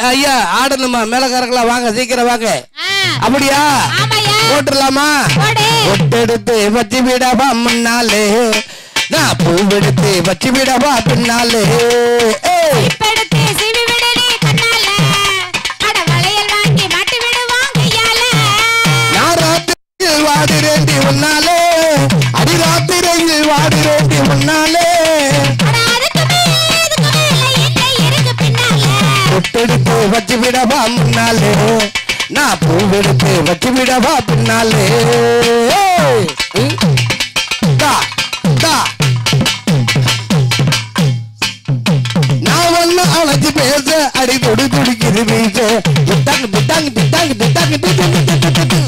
ஐயா ஆடணுமா மேலக்காரங்களா வாங்க சீக்கிரம் வாங்க அப்படியா போட்டுடலாமா ஒட்டெடுத்து வச்சு விடவா முன்னாலே நான் பூவெடுத்து வச்சு விடவா பின்னாலே நான் ராத்திரியில் வாடுறேண்டி முன்னாலே அடி ராத்திரியில் வாடுறேண்டி முன்னாலே ஒட்டெடுத்து வச்சு விடவா முன்னாலே நான் பூவெடுத்து வச்சு விடவா பின்னாலே நான் வந்து அழைச்சு பேச அடி தொடு துடிக்குது வீச திட்டாங்க திட்டாங்க திட்டாங்க திட்டாங்க திட்டாங்க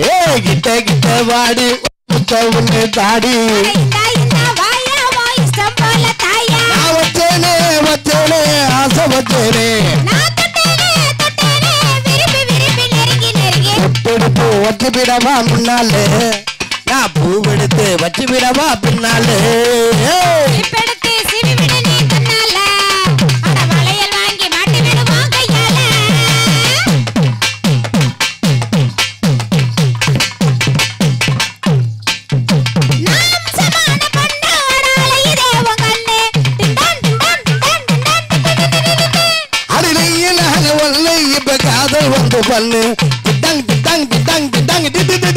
ஏ கிட்ட கிட்ட வாடி முத்தவுன்னு தாடி நான் வச்சேனே வச்சேனே ஆசை வச்சேனே ஒட்டெடுத்து வச்சு விடவா முன்னாலே நான் பூவெடுத்து வச்சு விடவா பின்னாலே இப்ப காதல் வந்து பண்ணு திட்டாங்க திட்டாங்க திட்டாங்க திட்டாங்க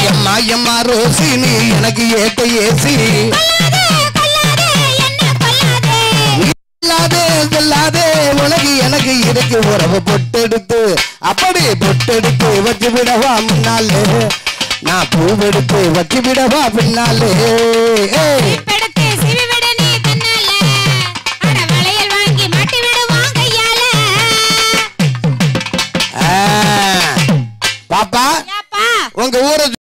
எம்மா எம்மா ரோசி நீ எனக்கு ஏத்த ஏசி சொல்லாதே உனக்கு எனக்கு இருக்கு உறவு பொட்டெடுத்து அப்படி பொட்டெடுத்து வச்சு விடவா முன்னாலே நான் பூவெடுத்து வச்சு விடவா பின்னாலே பாப்பா உங்க ஊரை